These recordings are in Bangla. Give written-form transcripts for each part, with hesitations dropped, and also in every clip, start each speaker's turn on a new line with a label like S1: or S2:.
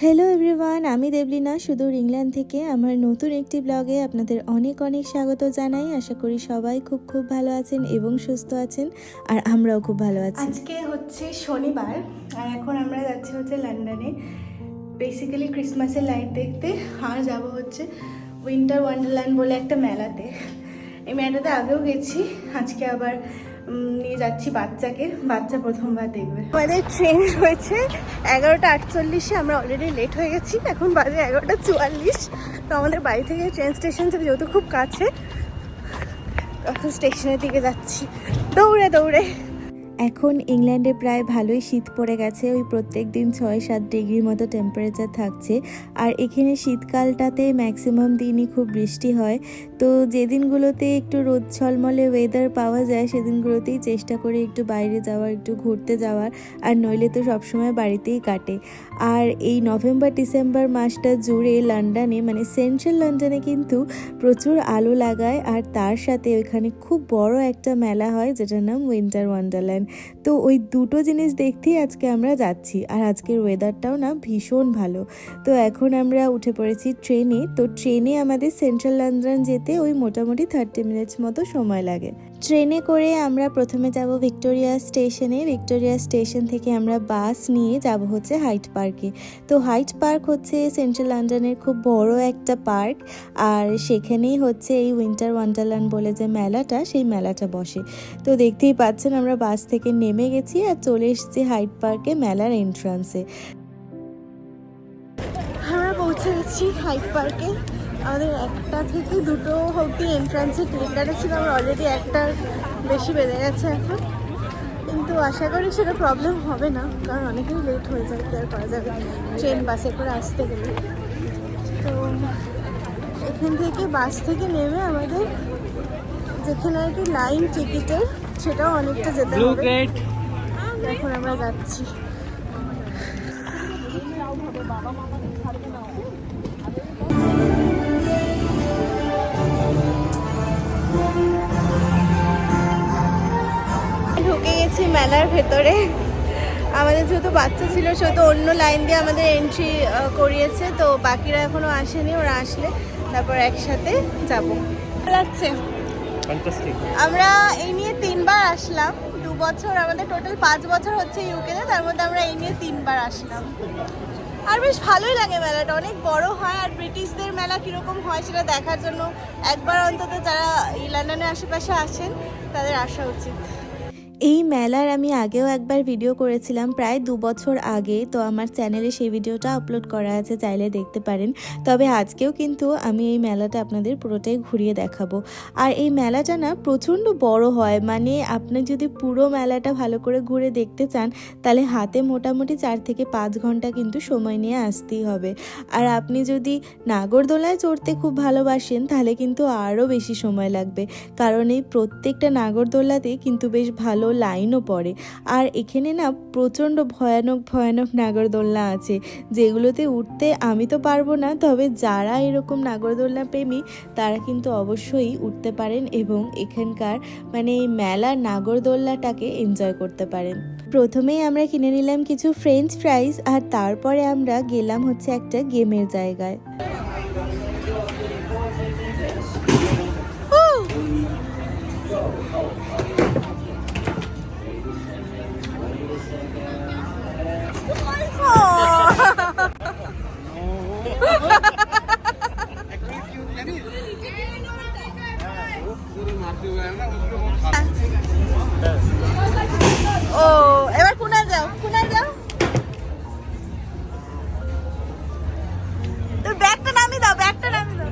S1: হ্যালো এভরিওয়ান, আমি দেবলিনা সুদূর ইংল্যান্ড থেকে আমার নতুন একটি ব্লগে আপনাদের অনেক অনেক স্বাগত জানাই। আশা করি সবাই খুব ভালো আছেন এবং সুস্থ আছেন, আর আমরাও খুব ভালো আছি।
S2: আজকে হচ্ছে শনিবার আর এখন আমরা যাচ্ছি হচ্ছে লন্ডনে বেসিক্যালি ক্রিসমাসের লাইট দেখতে, আর যাব হচ্ছে উইন্টার ওয়ান্ডারল্যান্ড বলে একটা মেলাতে। এই মেলাটাতে আগেও গেছি, আজকে আবার নিয়ে যাচ্ছি বাচ্চাকে। বাচ্চা প্রথমবার দেখবে। আমাদের ট্রেন রয়েছে 11:48, আমরা অলরেডি লেট হয়ে গেছি। এখন বাজে 11:44। তো আমাদের বাড়ি থেকে ট্রেন স্টেশন যেহেতু খুব কাছে, তখন স্টেশনের দিকে যাচ্ছি দৌড়ে দৌড়ে।
S1: এখন ইংল্যান্ডে প্রায় ভালোই শীত পড়ে গেছে, ওই প্রত্যেক দিন 6-7 ডিগ্রির মতো টেম্পারেচার থাকছে। আর এখানে শীতকালটাতে ম্যাক্সিমাম দিনই খুব বৃষ্টি হয়। তো যে দিনগুলোতে একটু রোদ ঝলমলে ওয়েদার পাওয়া যায় সেদিনগুলোতেই চেষ্টা করি একটু বাইরে যাওয়ার, একটু ঘুরতে যাওয়ার, আর নইলে তো সবসময় বাড়িতেই কাটে। আর এই নভেম্বর ডিসেম্বর মাসটা জুড়ে লন্ডনে, মানে সেন্ট্রাল লন্ডনে কিন্তু প্রচুর আলো লাগায়, আর তার সাথে ওইখানে খুব বড় একটা মেলা হয় যেটার নাম উইন্টার ওয়ান্ডারল্যান্ড। তো ওই দুটো জিনিস দেখতেই আজকে আমরা যাচ্ছি, আর আজকের ওয়েদারটাও না ভীষণ ভালো। তো এখন আমরা উঠে পড়েছি ট্রেনে। তো ট্রেনে আমাদের সেন্ট্রাল লন্ডন যেতে ওই মোটামুটি 30 মিনিটস মতো সময় লাগে। ট্রেনে করে আমরা প্রথমে যাব ভিক্টোরিয়া স্টেশনে। ভিক্টোরিয়া স্টেশন থেকে আমরা বাস নিয়ে যাব হচ্ছে হাইড পার্কে। তো হাইড পার্ক হচ্ছে সেন্ট্রাল লন্ডনের খুব বড় একটা পার্ক, আর সেখানেই হচ্ছে এই উইন্টার ওয়ান্ডারল্যান্ড বলে যে মেলাটা, সেই মেলাটা বসে। তো দেখতেই পাচ্ছেন আমরা বাস থেকে নেমে গেছি আর চলে এসেছি হাইড পার্কে মেলার এন্ট্রান্সে।
S2: আমরা পৌঁছে গেছি হাইড পার্কে। আমাদের 1টা থেকে 2টো অবধি এন্ট্রান্সে টিকিট কাটেছিল, আমরা অলরেডি 1টার বেশি বেড়ে গেছে এখন, কিন্তু আশা করি সেটা প্রবলেম হবে না, কারণ অনেকেই লেট হয়ে যায়, কি আর করা যাবে ট্রেন বাসে করে আসতে গেলে। তো এখান থেকে বাস থেকে নেমে আমাদের যেখানে আর কি লাইন টিকিটের, সেটাও অনেকটা যেতে হবে। এখন আমরা যাচ্ছি। ঢুকে গেছি মেলার ভেতরে। আমাদের যেহেতু বাচ্চা ছিল সেহেতু অন্য লাইন দিয়ে আমাদের এন্ট্রি করিয়েছে, তো বাকিরা এখনো আসেনি, ওরা আসলে তারপর একসাথে যাব। লাগছে আমরা এই নিয়ে 3বার আসলাম, 2 বছর, আমাদের টোটাল 5 বছর হচ্ছে ইউকেতে, তার মধ্যে আমরা এই নিয়ে 3বার আসলাম। আর বেশ ভালোই লাগে মেলাটা, অনেক বড় হয়, আর ব্রিটিশদের মেলা কীরকম হয় সেটা দেখার জন্য একবার অন্তত যারা এই লন্ডনের আশেপাশে আসেন তাদের আসা উচিত।
S1: এই মেলার আমি আগেও একবার ভিডিও করেছিলাম প্রায় 2 বছর আগে, তো আমার চ্যানেলে সেই ভিডিওটা আপলোড করা আছে, চাইলে দেখতে পারেন। তবে আজকেও কিন্তু আমি এই মেলাটা আপনাদের পুরোটাই ঘুরিয়ে দেখাবো। আর এই মেলাটা না প্রচণ্ড বড় হয়, মানে আপনি যদি পুরো মেলাটা ভালো করে ঘুরে দেখতে চান তাহলে হাতে মোটামুটি 4 থেকে 5 ঘন্টা কিন্তু সময় নিয়ে আসতেই হবে। আর আপনি যদি নাগরদোলায় চড়তে খুব ভালোবাসেন তাহলে কিন্তু আরও বেশি সময় লাগবে, কারণ এই প্রত্যেকটা নাগরদোলাতে কিন্তু বেশ ভালো লাইনও পড়ে। আর এখানে না প্রচণ্ড ভয়ানক নাগরদোলনা আছে, যেগুলোতে উঠতে আমি তো পারবো না, তবে যারা এরকম নাগরদোলনা প্রেমী তারা কিন্তু অবশ্যই উঠতে পারেন এবং এখানকার মানে এই মেলার নাগরদোলনাটাকে এনজয় করতে পারেন। প্রথমেই আমরা কিনে নিলাম কিছু ফ্রেঞ্চ ফ্রাইজ, আর তারপরে আমরা গেলাম হচ্ছে একটা গেমের জায়গায়।
S2: ও এবার কোনায় যাও, তোর ব্যাগটা নামিয়ে দাও, ব্যাগটা নামিয়ে দাও।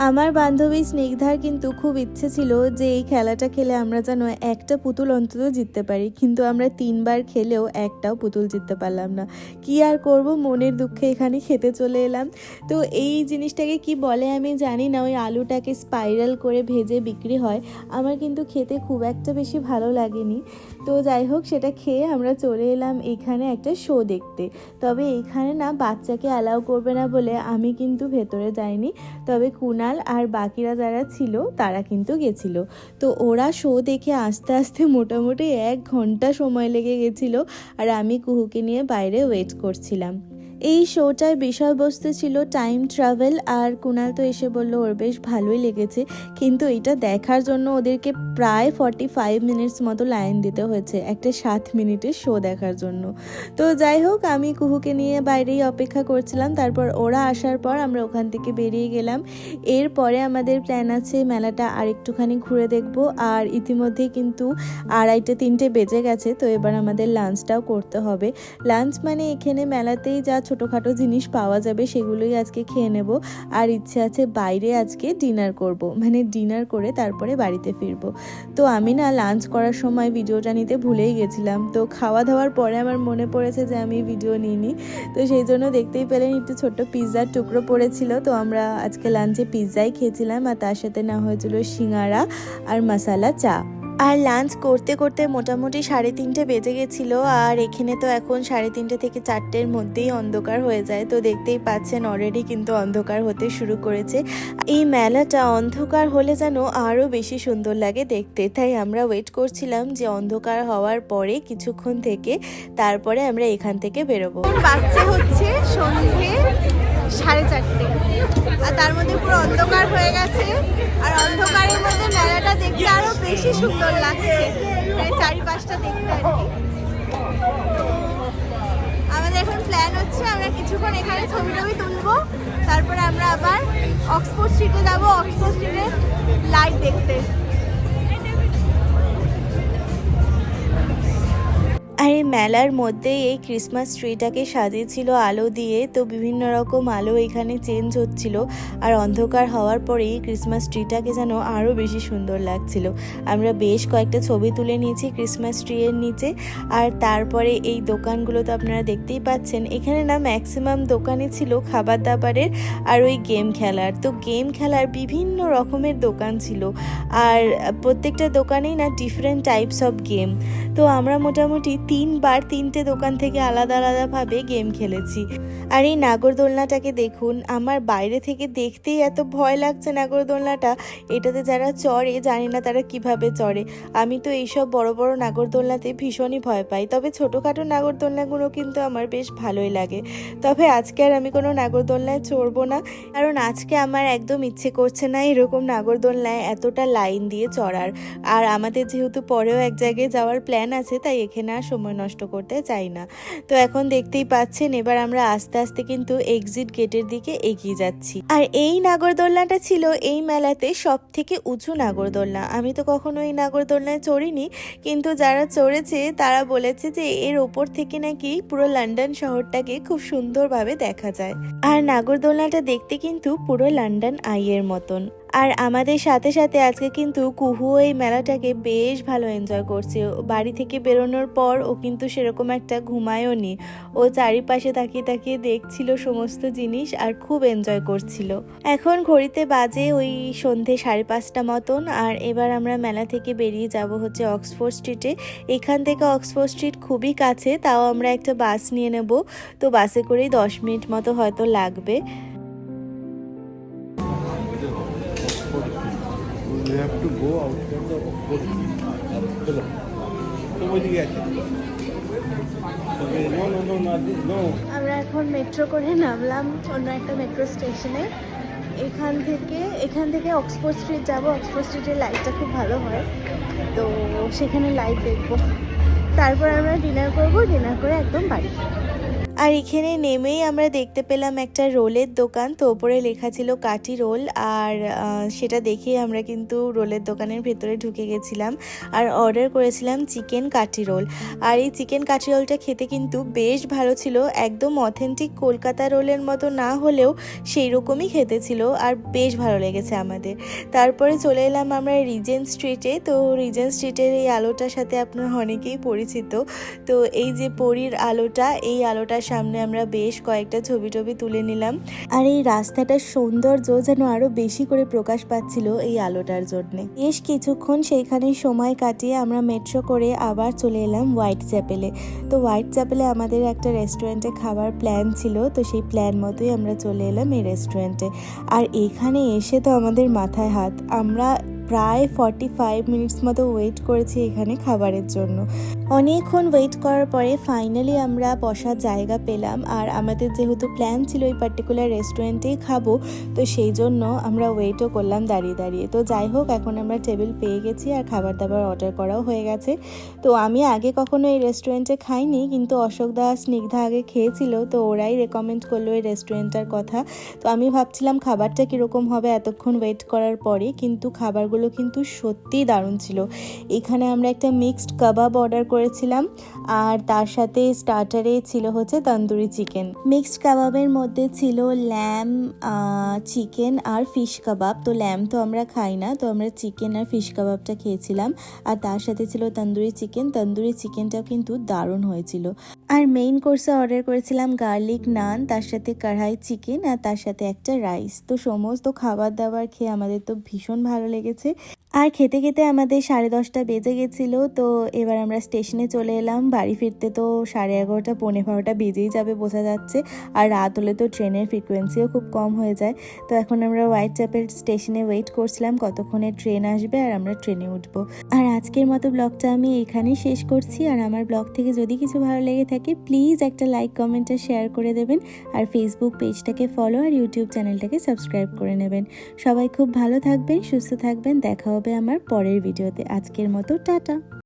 S1: আমার বান্ধবী স্নিগ্ধার কিন্তু খুব ইচ্ছে ছিল যে এই খেলাটা খেলে আমরা যেন একটা পুতুল অন্তত জিততে পারি, কিন্তু আমরা 3বার খেলেও একটাও পুতুল জিততে পারলাম না। কি আর করব, মনের দুঃখে এখানে খেতে চলে এলাম। তো এই জিনিসটাকে কি বলে আমি জানি না, ওই আলুটাকে স্পাইরাল করে ভেজে বিক্রি হয়। আমার কিন্তু খেতে খুব একটা বেশি ভালো লাগেনি। তো যাই হোক, সেটা খেয়ে আমরা চলে এলাম এখানে একটা শো দেখতে। তবে এখানে না বাচ্চাকে অ্যালাউ করবে না বলে আমি কিন্তু ভেতরে যাইনি, তবে কুনাল আর বাকিরা যারা ছিল তারা কিন্তু গেছিল। তো ওরা শো দেখে আস্তে আস্তে মোটামুটি 1 ঘন্টা সময় লেগে গেছিলো, আর আমি কুহুকে নিয়ে বাইরে ওয়েট করছিলাম। এই শোটার বিষয়বস্তু ছিল টাইম ট্রাভেল, আর কুনাল তো এসে বললো ওর বেশ ভালোই লেগেছে, কিন্তু এটা দেখার জন্য ওদেরকে প্রায় 45 মিনিটস মতো লাইন দিতে হয়েছে একটা 7 মিনিটের শো দেখার জন্য। তো যাই হোক, আমি কুহুকে নিয়ে বাইরেই অপেক্ষা করছিলাম। তারপর ওরা আসার পর আমরা ওখান থেকে বেরিয়ে গেলাম। এরপরে আমাদের প্ল্যান আছে মেলাটা আর একটুখানি ঘুরে দেখব, আর ইতিমধ্যেই কিন্তু 2:30-3টে বেজে গেছে। তো এবার আমাদের লাঞ্চটাও করতে হবে। লাঞ্চ মানে এখানে মেলাতেই যা ছোটোখাটো জিনিস পাওয়া যাবে সেগুলোই আজকে খেয়ে নেব, আর ইচ্ছে আছে বাইরে আজকে ডিনার করব, মানে ডিনার করে তারপরে বাড়িতে ফিরবো। তো আমি না লাঞ্চ করার সময় ভিডিওটা নিতে ভুলেই গেছিলাম। তো খাওয়া দাওয়ার পরে আমার মনে পড়েছে যে আমি ভিডিও নিইনি, তো সেই জন্য দেখতেই পেলেন একটু ছোট্ট পিৎজার টুকরো পড়েছিল। তো আমরা আজকে লাঞ্চে পিৎজাই খেয়েছিলাম, আর তার সাথে না হয়েছিল সিঙ্গারা আর মশালা চা। আর লাঞ্চ করতে করতে মোটামুটি 3:30 বেজে গেছিলো, আর এখানে তো এখন 3:30 থেকে 4টের মধ্যেই অন্ধকার হয়ে যায়। তো দেখতেই পাচ্ছেন অলরেডি কিন্তু অন্ধকার হতে শুরু করেছে। এই মেলাটা অন্ধকার হলে যেন আরও বেশি সুন্দর লাগে দেখতে, তাই আমরা ওয়েট করছিলাম যে অন্ধকার হওয়ার পরে কিছুক্ষণ থেকে তারপরে আমরা এখান থেকে বেরোবো।
S2: বাচ্চা হচ্ছে সন্ধ্যে 4:30, আর তার মধ্যে পুরো অন্ধকার হয়ে গেছে, আর অন্ধকারের মধ্যে মেলাটা দেখতে আরো বেশি সুন্দর লাগছে, মানে চারিপাশটা দেখতে আর কি। আমাদের এখন প্ল্যান হচ্ছে আমরা কিছুক্ষণ এখানে ছবি তুলবো, তারপরে আমরা আবার অক্সফোর্ড স্ট্রিটে যাবো, অক্সফোর্ড স্ট্রিটে লাইট দেখতে।
S1: আর এই মেলার মধ্যে এই ক্রিসমাস ট্রিটাকে সাজিয়েছিল আলো দিয়ে। তো বিভিন্ন রকম আলো এখানে চেঞ্জ হচ্ছিল, আর অন্ধকার হওয়ার পরেই ক্রিসমাস ট্রিটাকে যেন আরও বেশি সুন্দর লাগছিল। আমরা বেশ কয়েকটা ছবি তুলে নিয়েছি ক্রিসমাস ট্রি এর নিচে। আর তারপরে এই দোকানগুলো তো আপনারা দেখতেই পাচ্ছেন, এখানে না ম্যাক্সিমাম দোকানই ছিল খাবার দাবারের আর ওই গেম খেলার। তো গেম খেলার বিভিন্ন রকমের দোকান ছিল, আর প্রত্যেকটা দোকানেই না ডিফারেন্ট টাইপস অফ গেম। তো আমরা মোটামুটি 3বার 3টে দোকান থেকে আলাদা আলাদাভাবে গেম খেলেছি। আর এই নাগরদোলনাটাকে দেখুন, আমার বাইরে থেকে দেখতেই এত ভয় লাগছে নাগরদোলনাটা। এটাতে যারা চড়ে জানি না তারা কিভাবে চড়ে। আমি তো এইসব বড় বড় নাগরদোলনাতে ভীষণই ভয় পাই, তবে ছোটোখাটো নাগরদোলনাগুলো কিন্তু আমার বেশ ভালোই লাগে। তবে আজকে আর আমি কোনো নাগরদোলনায় চড়বো না, কারণ আজকে আমার একদম ইচ্ছে করছে না এরকম নাগরদোলনায় এতটা লাইন দিয়ে চড়ার। আর আমাদের যেহেতু পরেও এক জায়গায় যাওয়ার প্ল্যান আছে, তাই এখানে আর সময় নষ্ট করতে চাই না। তো এখন দেখতেই পাচ্ছেন এবার আমরা আস্তে আস্তে কিন্তু এক্সিট গেটের দিকে এগিয়ে যাচ্ছি। আর এই নাগরদোলনাটা ছিল এই মেলাতে সব থেকে উঁচু নাগরদোলনা। আমি তো কখনো এই নাগরদোলনায় চড়িনি, কিন্তু যারা চড়েছে তারা বলেছে যে এর ওপর থেকে নাকি পুরো লন্ডন শহরটাকে খুব সুন্দরভাবে দেখা যায়। আর নাগরদোলনাটা দেখতে কিন্তু পুরো লন্ডন আইয়ের মতন। আর আমাদের সাথে সাথে আজকে কিন্তু কুহু এই মেলাটাকে বেশ ভালো এনজয় করছে। বাড়ি থেকে বেরোনোর পর ও কিন্তু সেরকম একটা ঘুমায়ও নি, ও চারিপাশে তাকিয়ে তাকিয়ে দেখছিল সমস্ত জিনিস আর খুব এনজয় করছিল। এখন ঘড়িতে বাজে ওই সন্ধে 5:30 মতন, আর এবার আমরা মেলা থেকে বেরিয়ে যাব হচ্ছে অক্সফোর্ড স্ট্রিটে। এখান থেকে অক্সফোর্ড স্ট্রিট খুবই কাছে, তাও আমরা একটা বাস নিয়ে নেব। তো বাসে করেই 10 মিনিট মতো হয়তো লাগবে।
S3: You have to go outside the Oxford. Hello. So where do you get it? Okay, no, not this, no.
S2: আমরা এখন মেট্রো করে নামলাম অন্য একটা মেট্রো স্টেশনে। এখান থেকে অক্সফোর্ড স্ট্রিট যাব। অক্সফোর্ড স্ট্রিটের লাইটটা খুব ভালো হয়, তো সেখানে লাইট দেখব। তারপর আমরা ডিনার করব, ডিনার করে একদম বাড়ি।
S1: আর এখানে নেমেই আমরা দেখতে পেলাম একটা রোলের দোকান, তো ওপরে লেখা ছিল কাঠি রোল, আর সেটা দেখেই আমরা কিন্তু রোলের দোকানের ভেতরে ঢুকে গেছিলাম আর অর্ডার করেছিলাম চিকেন কাঠি রোল। আর এই চিকেন কাঠি রোলটা খেতে কিন্তু বেশ ভালো ছিল, একদম অথেন্টিক কলকাতা রোলের মতো না হলেও সেই রকমই খেতে ছিল আর বেশ ভালো লেগেছে আমাদের। তারপরে চলে এলাম আমরা রিজেন্ট স্ট্রিটে। তো রিজেন্ট স্ট্রিটের এই আলোটার সাথে আপনারা অনেকেই পরিচিত। তো এই যে পরীর আলোটা, এই আলোটার সামনে আমরা বেশ কয়েকটা ছবি তুলে নিলাম। আর এই রাস্তাটার সৌন্দর্য যেন আরো বেশি করে প্রকাশ পাচ্ছিল এই আলোটার জন্য। বেশ কিছুক্ষণ সেইখানে সময় কাটিয়ে আমরা মেট্রো করে আবার চলে এলাম হোয়াইট চ্যাপেলে। তো হোয়াইট চ্যাপেলে আমাদের একটা রেস্টুরেন্টে খাবার প্ল্যান ছিল, তো সেই প্ল্যান মতোই আমরা চলে এলাম এই রেস্টুরেন্টে। আর এখানে এসে তো আমাদের মাথায় হাত, আমরা প্রায় 45 মিনিটস মতো ওয়েট করেছি এখানে খাবারের জন্য। অনেকক্ষণ ওয়েট করার পরে ফাইনালি আমরা বসার জায়গা পেলাম। আর আমাদের যেহেতু প্ল্যান ছিল এই পার্টিকুলার রেস্টুরেন্টেই খাবো, তো সেই জন্য আমরা ওয়েটও করলাম দাঁড়িয়ে দাঁড়িয়ে। তো যাই হোক, এখন আমরা টেবিল পেয়ে গেছি আর খাবার দাবার অর্ডার করাও হয়ে গেছে। তো আমি আগে কখনো এই রেস্টুরেন্টে খাইনি, কিন্তু অশোকদা স্নিগ্ধা আগে খেয়েছিল, তো ওরাই রেকমেন্ড করলো এই রেস্টুরেন্টটার কথা। তো আমি ভাবছিলাম খাবারটা কীরকম হবে এতক্ষণ ওয়েট করার পরে, কিন্তু খাবারগুলো কিন্তু সত্যিই দারুণ ছিল। এখানে আমরা একটা মিক্সড কাবাব অর্ডার করেছিলাম আর তার সাথে স্টার্টারে ছিল হচ্ছে তন্দুরি চিকেন। মিক্সড কাবাবের মধ্যে ছিল ল্যাম, চিকেন আর ফিশ কাবাব। তো ল্যাম তো আমরা খাই না, তো আমরা চিকেন আর ফিশ কাবাবটা খেয়েছিলাম। আর তার সাথে ছিল তন্দুরি চিকেন। তন্দুরি চিকেনটাও কিন্তু দারুণ হয়েছিল। আর মেইন কোর্সে অর্ডার করেছিলাম গার্লিক নান, তার সাথে কড়াই চিকেন আর তার সাথে একটা রাইস। তো সমস্ত খাবার দাবার খেয়ে আমাদের তো ভীষণ ভালো লেগেছে। আর খেতে খেতে আমাদের 10:30 বেজে গেছিলো। তো এবার আমরা স্টেশনে চলে এলাম। বাড়ি ফিরতে তো 11:30 12:30 বেজেই যাবে বোঝা যাচ্ছে। আর রাত হলে তো ট্রেনের ফ্রিকোয়েন্সিও খুব কম হয়ে যায়। তো এখন আমরা হোয়াইট চ্যাপেল স্টেশনে ওয়েট করছিলাম কতক্ষণে ট্রেন আসবে আর আমরা ট্রেনে উঠবো। আর আজকের মতো ব্লগটা আমি এখানেই শেষ করছি। আর আমার ব্লগ থেকে যদি কিছু ভালো লেগে থাকে প্লিজ একটা লাইক কমেন্ট আর শেয়ার করে দেবেন। আর ফেসবুক পেজটাকে ফলো আর ইউটিউব চ্যানেলটাকে সাবস্ক্রাইব করে নেবেন। সবাই খুব ভালো থাকবেন, সুস্থ থাকবেন। দেখা হবে আমার পরের ভিডিওতে। আজকের মতো টাটা।